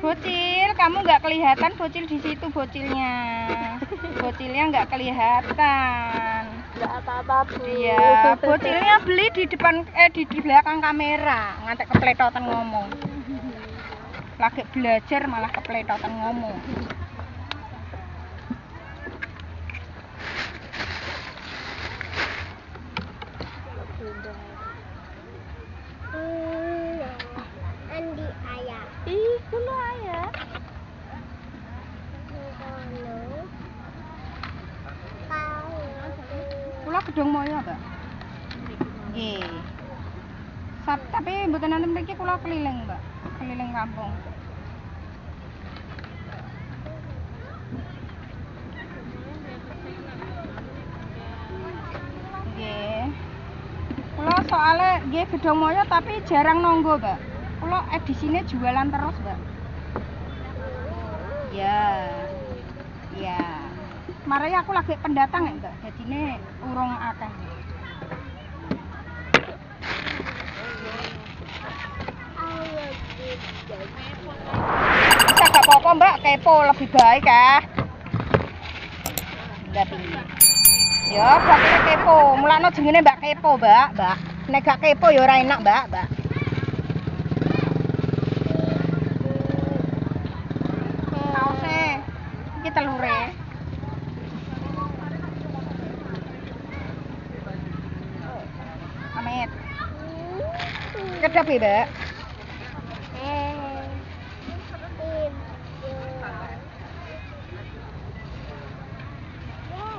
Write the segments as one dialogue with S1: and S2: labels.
S1: Bocil, kamu nggak kelihatan bocil di situ bocilnya. Bocilnya nggak kelihatan.
S2: Nggak apa-apa, Bu.
S1: Iya, bocilnya beli di depan di belakang kamera, ngantek kepletotan ngomong. Lagi belajar malah kepletotan ngomong.
S2: Andi ayah.
S1: Ih, kulo ayah. Kulo gedung moyo, Mbak. Nggih. Tapi mboten nanti mriki kulo keliling, Mbak. Keliling kampung. Nggih. Kulo soalnya nggih gedung moyo tapi jarang nonggo, Mbak. Kulo edisine jualan terus, Mbak. Ya. Ya. Mari aku lagi pendatang ya, Mbak. Jadine urung akeh. Bisa gak apa-apa, Mbak, kepo lebih baik ya. Enggak tinggi. Ya, berarti kepo. Mulane jenenge Mbak Kepo, Mbak. Nek gak kepo ya ora enak, Mbak. Kaose iki telure. Amit. Kedap ya, Mbak.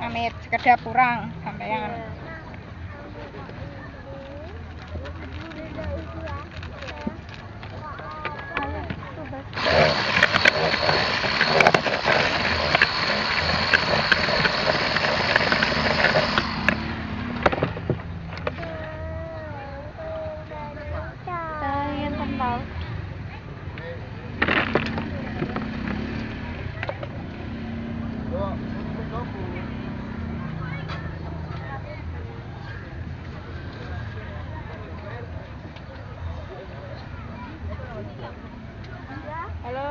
S1: Amit, sekedap kurang sampean.
S2: Ingin pentol. Halo.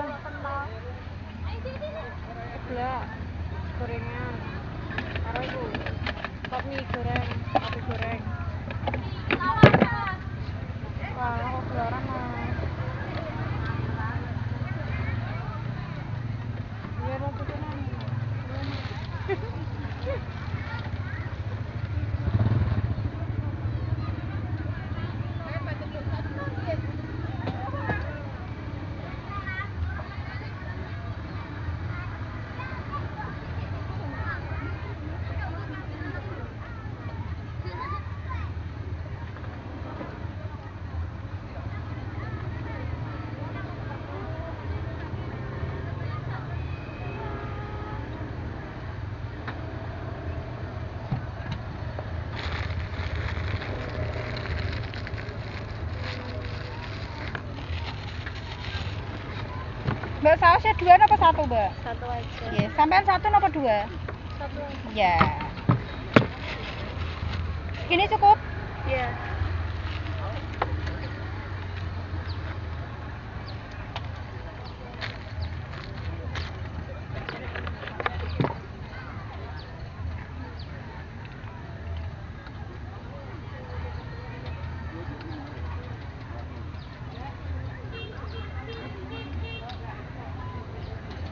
S2: Sebelah gorengan. Karo iku. Kok mie goreng, roti goreng. Wah, kok keluaran Mas. Iya, mau pesanan.
S1: Mbak sausnya 2 apa 1, Mbak?
S2: 1 aja.
S1: Iya, sampean 1 apa 2?
S2: 1 aja.
S1: Ya. Ini cukup?
S2: Iya.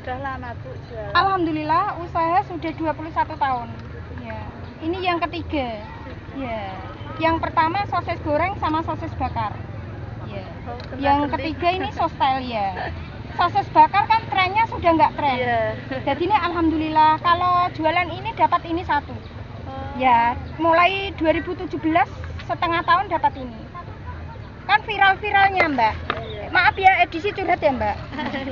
S2: Sudah lama, Bu, jualan.
S1: Alhamdulillah usaha sudah 21 tahun. Ya. Ini yang ketiga. Ya. Yang pertama sosis goreng sama sosis bakar. Ya. Yang ketiga ini sostel ya. Sosis bakar kan trennya sudah nggak tren.
S2: Iya.
S1: Jadi ini alhamdulillah kalau jualan ini dapat ini 1. Ya, mulai 2017 setengah tahun dapat ini. Kan viral-viralnya, Mbak.
S2: Iya.
S1: Maaf ya edisi curhat ya, Mbak.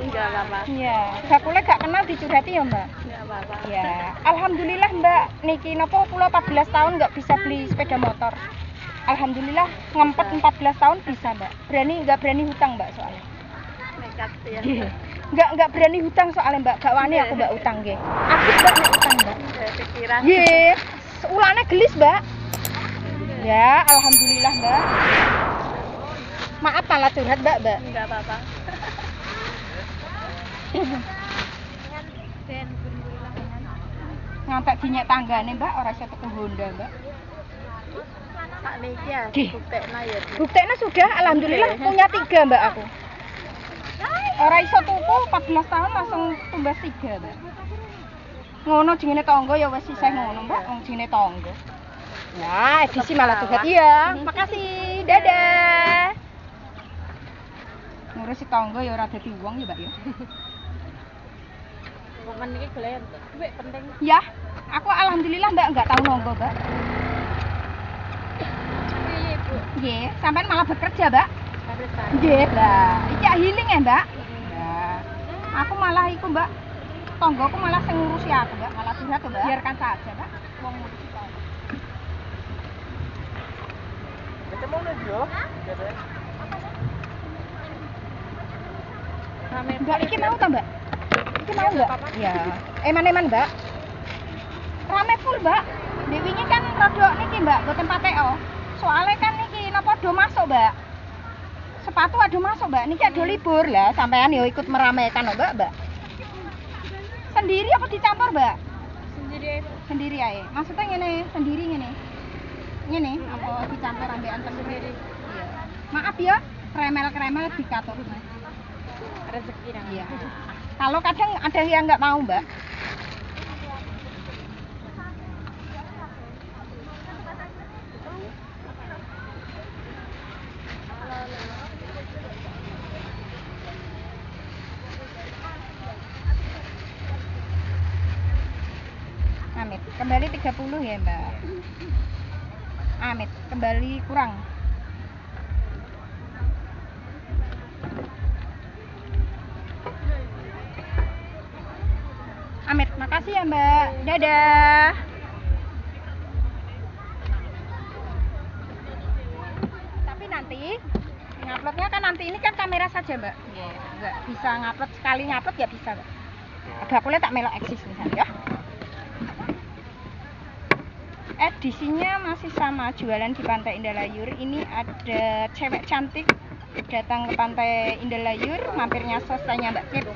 S2: Enggak apa-apa.
S1: Iya, bakule gak kenal dicurhati ya, Mbak.
S2: Enggak apa-apa.
S1: Ya, alhamdulillah Mbak, niki nopo kula 14 tahun nggak bisa beli sepeda motor. Alhamdulillah ngempet 14 tahun bisa, Mbak. Nggak berani hutang, Mbak, soalnya.
S2: Nekat ya.
S1: Nggak berani hutang soalnya, Mbak. Gak wani aku Mbak utang nggih. Aku Mbak nek utang, Mbak.
S2: Saya pikiran.
S1: Nggih, ulane gelis, Mbak. Ya, alhamdulillah, Mbak. Maaf malah curhat, Mbak.
S2: Enggak apa-apa. Ben buru-buru
S1: Ngantek dinyek tanggane, Mbak, ora iso tuku Honda, Mbak.
S2: sakniki ya
S1: Nggih.
S2: buktekna ya.
S1: Bukteknya sudah, alhamdulillah punya 3, Mbak, aku. Ora iso tuku 14 tahun langsung tumbas 3, Mbak. Ngono jenenge tangga ya wis isih ngono, Mbak, wong jenenge tangga. Nah, edisi malah tuh. Iya, makasih. Dadah. Ngurusi tangga ya ora dadi wong ya, Mbak ya.
S2: Momen iki golek duit penting.
S1: Ya, aku alhamdulillah Mbak enggak tahu nonggo, Mbak.
S2: Iya, Bu.
S1: Nggih, sampean malah bekerja, Mbak.
S2: Harus Pak.
S1: Nggih, Mbak. Iki healing ya, Mbak. Nah, aku malah iku, Mbak. Tonggoku malah sing ngurusi aku, Mbak. Malah curhat, Mbak. Biarkan saja, Mbak. Wong ngurusi tonggo.
S3: Ketemu lu yo.
S2: Rame
S1: Mbak, iki mau ta, Mbak? Iki mau, Mbak? Ya. Eman-eman, Mbak. Rame full, Mbak. Dewinya kan rodok niki, Mbak, boten pateo. Soalnya kan niki napa do masuk, Mbak. Sepatu ado masuk, Mbak. Niki ado libur lah, sampean yo ikut meramaikan, Mbak, Mbak. Sendiri apa dicampur, Mbak?
S2: sendiri.
S1: Sendiri ae. Maksudnya ngene, sendiri ngene. Ngene, apa dicampur ambekan sendiri? Iya. Maaf ya, kremel-kremel dikatur, Mas.
S2: Rezeki nang.
S1: Iya. Kalau kadang ada yang nggak mau, Mbak. Amit, kembali 30 ya, Mbak. Amit, kembali kurang. Amit, makasih ya, Mbak. Dadah. Tapi nanti nguploadnya kan nanti ini kan kamera saja, Mbak. Nggak bisa ngupload sekali ngupload ya bisa, Mbak. Agak boleh tak melok eksis misalnya ya. Edisinya masih sama, jualan di Pantai Indah Layur. Ini ada cewek cantik datang ke Pantai Indah Layur, mampirnya sosanya Mbak Kip.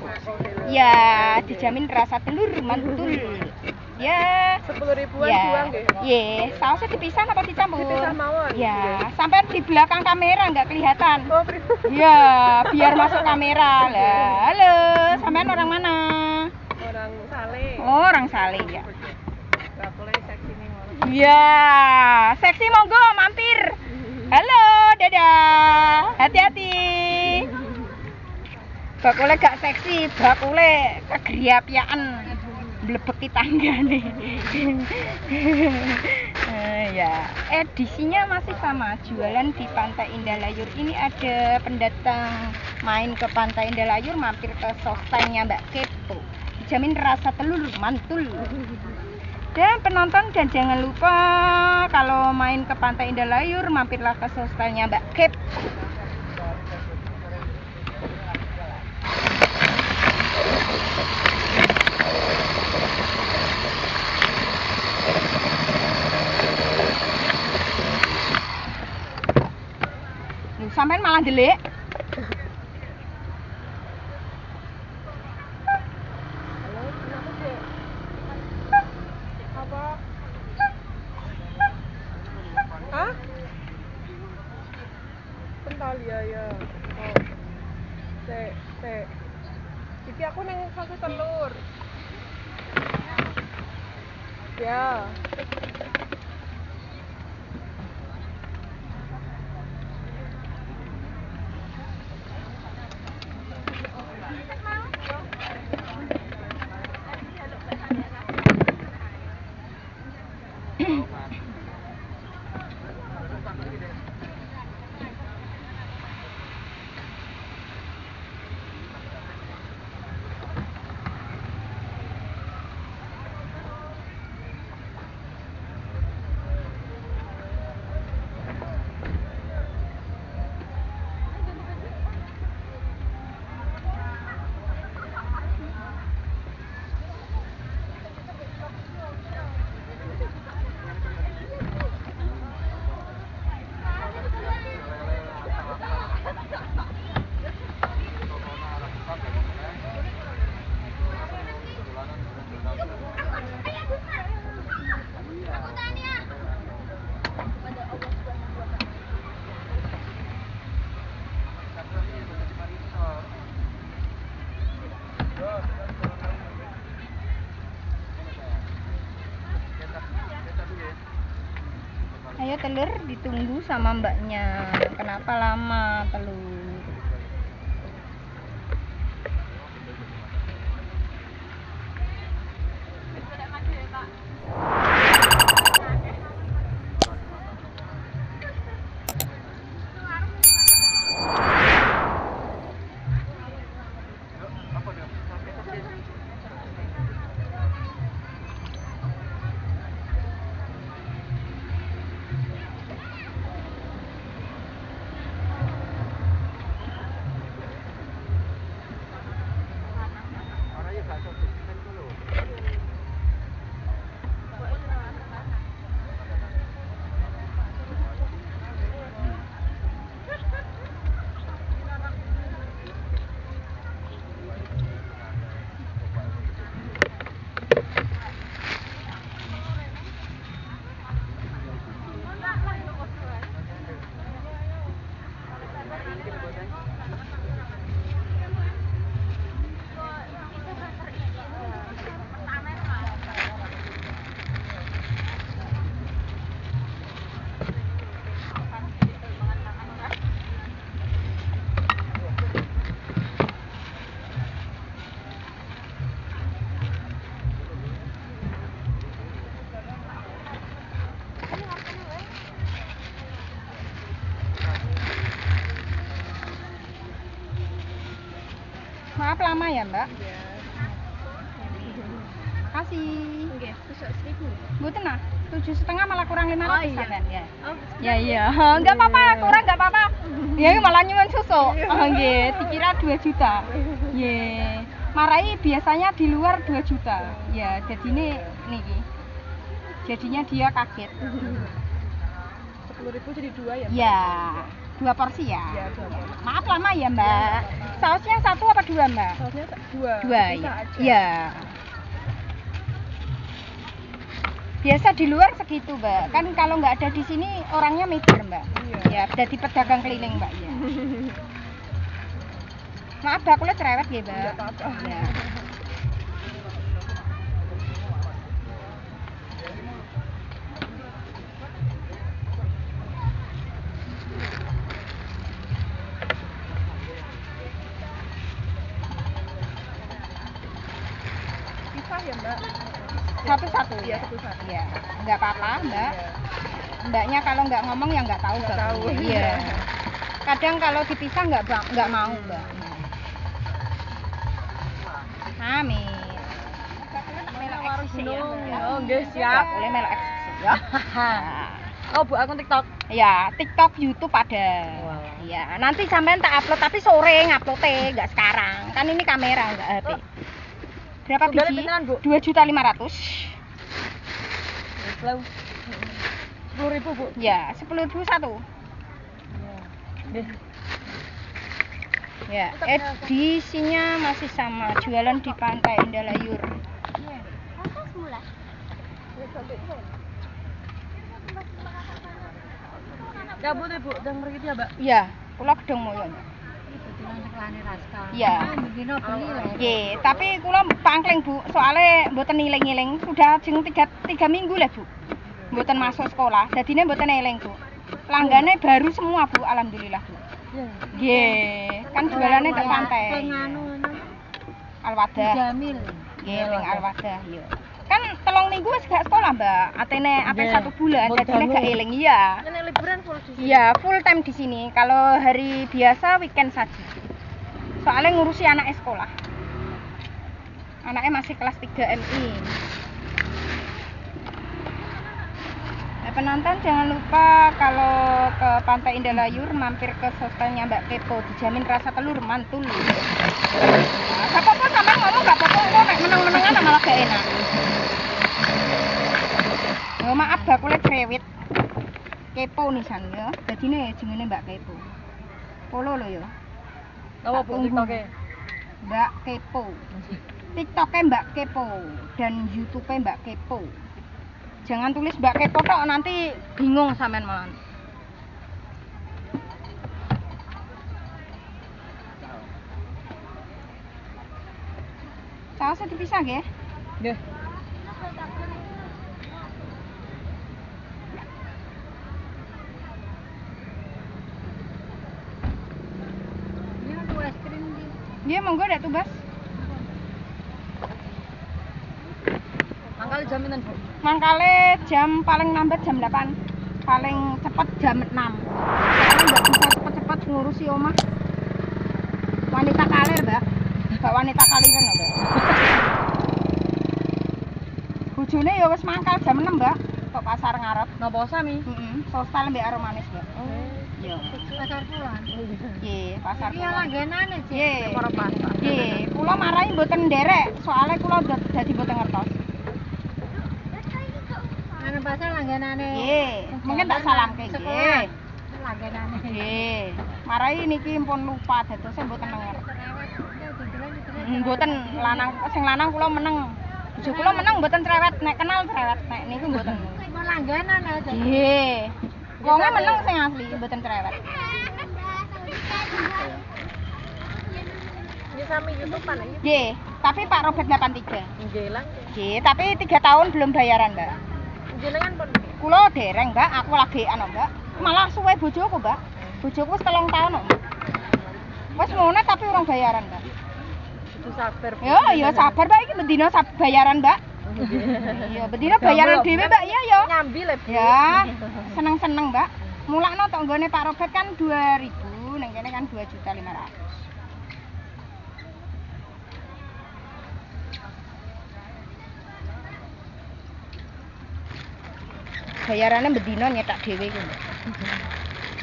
S1: Ya, dijamin rasa telur mantul. Ya,
S3: 10.000-an
S1: ya,
S3: juang nggih.
S1: Ye, sausnya dipisah apa dicampur?
S3: Dipisah mawon.
S1: Ya, sampai di belakang kamera nggak kelihatan.
S3: Oh, pribadi.
S1: Ya, biar masuk kamera lah. Halo, sampean orang mana?
S3: Orang Sale.
S1: Oh, orang Saleh ya.
S3: Gak boleh seksi nih ngono.
S1: Ya, seksi monggo mampir. Halo, dadah. Hati-hati. Bakule gak seksi, bakule kegeriapiaan mlebeki tanggane. Ya, edisinya masih sama, jualan di Pantai Indah Layur. Ini ada pendatang main ke Pantai Indah Layur, mampir ke sostanya Mbak Kepo. Dijamin rasa telur mantul. Dan penonton, dan jangan lupa kalau main ke Pantai Indah Layur, mampirlah ke sostanya Mbak Kep. Sampai malah delik.
S3: Halo, kenapa sih? Apa? Hah? Pentol ya. Oh. Sek. Iki aku neng satu telur. Ya.
S1: telur ditunggu sama mbaknya. Kenapa lama telur? Maaf lama ya Mbak.
S3: Iya.
S1: Kasih.
S2: Nggih, tusuk 1.000.
S1: Mboten nah, 7,5 malah kurang 500
S2: Oh, iya.
S1: sampean ya.
S2: Oh,
S1: Ya iya, enggak apa-apa, kurang enggak apa-apa. Ya malah nyuwun susu. Oh nggih, dikira 2 juta. Nggih. Marai biasanya di luar 2 juta. Ya, jadine niki. Jadinya dia kaget.
S3: 10.000 jadi 2 ya?
S1: Ya, 2 porsi ya.
S3: Iya, 2 porsi.
S1: Maaf lama ya Mbak. Sausnya 1 apa 2 Mbak?
S3: Sausnya 2.
S1: 2
S3: Bisa
S1: ya.
S3: aja.
S1: Iya. Biasa di luar segitu Mbak. Kan kalau nggak ada di sini orangnya mikir Mbak.
S3: Iya.
S1: Ya, jadi pedagang keliling Mbak ya. Maaf bakulnya cerewet ya Mbak.
S3: Nggak apa-apa.
S1: Ya.
S3: Bisa ya Mbak?
S1: Satu-satu
S3: Iya,
S1: ya.
S3: satu-satu.
S1: Iya. Nggak apa-apa Mbak.
S3: Iya.
S1: Mbaknya kalau nggak ngomong ya nggak tahu
S3: Nggak
S1: bakulnya.
S3: tahu.
S1: Iya. Kadang kalau dipisah nggak mau Mbak. Amin.
S3: Oh, nggih, siap.
S1: Boleh melok eksis ya.
S3: Oh, Bu, akun TikTok.
S1: Ya, TikTok, YouTube ada.
S3: Wow.
S1: Iya, nanti sampean tak upload tapi sore nguploadnya, nggak sekarang. Kan ini kamera nggak HP. Berapa
S3: Tunggalnya
S1: biji?
S3: pinteran, Bu?
S1: 2.500.000.
S3: Slow. 10.000, Bu.
S1: Ya, 10.000 satu.
S3: Nggih.
S1: Ya, edisinya masih sama, jualan di Pantai Indah Layur.
S3: Ya, Bu, Bu, dan mriki ya, Mbak.
S1: Iya, kula gedeng moyo. Iya. Nggih, tapi kula pangkling Bu, soalnya mboten iling-iling, sudah jeng 3 minggu lah Bu. Mboten masuk sekolah, jadinya mboten eling Bu. Pelanggannya baru semua Bu, alhamdulillah Bu.
S3: Iya.
S1: Nggih, kan jualannya di pantai. Alwadah.
S2: Jamil.
S1: Nggih, ning Alwadah yo. Kan 3 minggu wis gak sekolah, Mbak. Atene ape
S3: Nggih.
S1: 1 bulan,
S3: Mbok
S1: jadinya
S3: dangu.
S1: gak eling iya.
S2: Nek liburan full di sini.
S1: Iya, full time di sini. Kalau hari biasa weekend saja. Soalnya ngurusi anak sekolah. Anaknya masih kelas 3 MI. Nah, penonton jangan lupa kalau ke Pantai Indah Layur mampir ke sostelnya Mbak Kepo, dijamin rasa telur mantul. Nah, gak apa-apa sampai ngomong gak apa-apa, kok nek meneng-menengan malah gak enak. Oh, maaf bakulnya cerewet. Kepo nisan ya. Dadine jenenge Mbak Kepo. Follow lo ya.
S3: Apa, Bu, TikToknya?
S1: Mbak Kepo. TikToknya Mbak Kepo dan YouTube-nya Mbak Kepo. Jangan tulis Mbak Kepo tok, nanti bingung sampean malah. Sausnya dipisah nggih?
S3: Nggih.
S1: Nggih, monggo Dak Tubas.
S3: Mangkali jaminan, Bu.
S1: Mangkale jam paling lambat jam 8. Paling cepet jam 6. Soalnya nggak bisa cepet-cepet ngurusi omah. Wanita kalir, Mbak. Mbak wanita kaliran lho, Mbak. Bojone ya wis mangkal jam 6, Mbak. Kok pasar ngarep.
S3: Napa sami?
S1: Heeh, sostal mbek aroma manis, Mbak. Iya.
S2: Pasar Kulon.
S1: Nggih, pasar
S2: Iya
S1: Kulon.
S2: langganane, Cik.
S1: Nggih.
S3: Para pasar.
S1: Nggih, kula marahi mboten nderek, soalnya kula dadi mboten ngertos.
S2: Anu pasar langganane.
S1: Nggih, mungkin tak salamke nggih.
S2: Langganane.
S1: Nggih. Marahi niki pun lupa dados mboten nenger. Mboten lanang sing lanang kula meneng. Bojo kula meneng mboten cerewet, nek kenal cerewet, nek niku mboten.
S2: Mau langganan aja.
S1: Nggih. Wonge meneng sing asli, mboten cerewet.
S3: Ini sami YouTube-an iki.
S1: Nggih, tapi Pak Robert 83.
S3: Nggih lah.
S1: Nggih, tapi 3 tahun belum bayaran, Mbak.
S3: Jenengan pun
S1: Kula dereng, Mbak, aku lagi Mbak. Malah suwe bojoku, Mbak. Bojoku wis 3 tahun kok. Wis ngono tapi urung bayaran, Mbak.
S3: kudu sabar.
S1: Ya sabar, Mbak, iki bendina bayaran, Mbak. Iya, bendina bayaran dhewe, Mbak, iya ya.
S3: Nyambi le, Bu.
S1: Ya, seneng-seneng, Mbak. Mulakno tok nggone Pak Robert kan 2000, ning kene kan 2.500.000. Bayarannya bedino nyetak dhewe iku.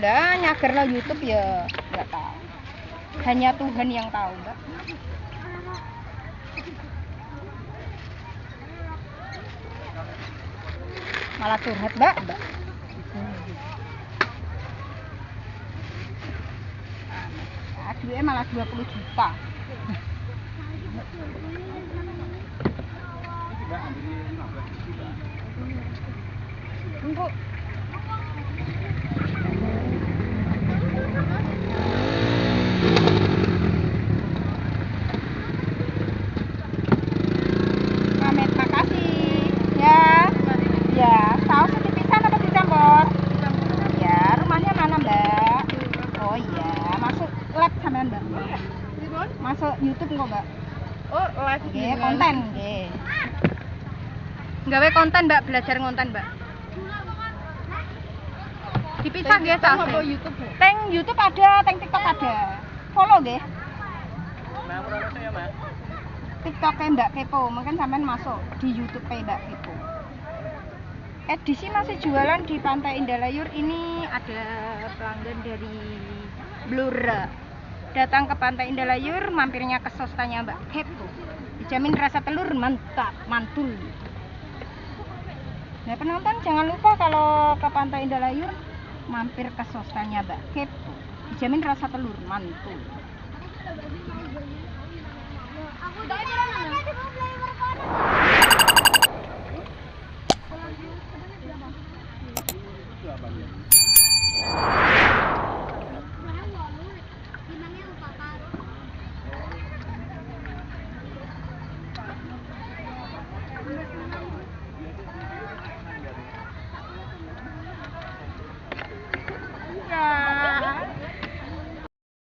S1: Lah nyagerno YouTube ya enggak tahu. Hanya Tuhan yang tahu, Mbak. Malah curhat, Mbak. Duitnya malah 20 juta. Engko Amet, makasih. Ya. Ya, saus dipisah apa dicampur? Ya, rumahnya mana, Mbak? Oh iya, masuk lab sampean, Mbak. Masuk YouTube kok, Mbak?
S3: Oh, live
S1: Nggih, konten nggih. Gawe konten, Mbak, belajar ngonten, Mbak. Dipisah nggih saus.
S3: apa YouTube, Bu?
S1: Teng YouTube ada, teng TikTok ada. Follow nggih.
S3: Nah, proses ya, Mas.
S1: TikToknya Mbak Kepo, mungkin sampean masuk di YouTube Mbak Kepo. Edisi masih jualan di Pantai Indah Layur. Ini ada pelanggan dari Blora. Datang ke Pantai Indah Layur, mampirnya ke sostanya Mbak Kepo. Dijamin rasa telur mantap, mantul. Nah penonton jangan lupa kalau ke Pantai Indah Layur, mampir ke sostanya Mbak Kepo. Dijamin rasa telur mantul.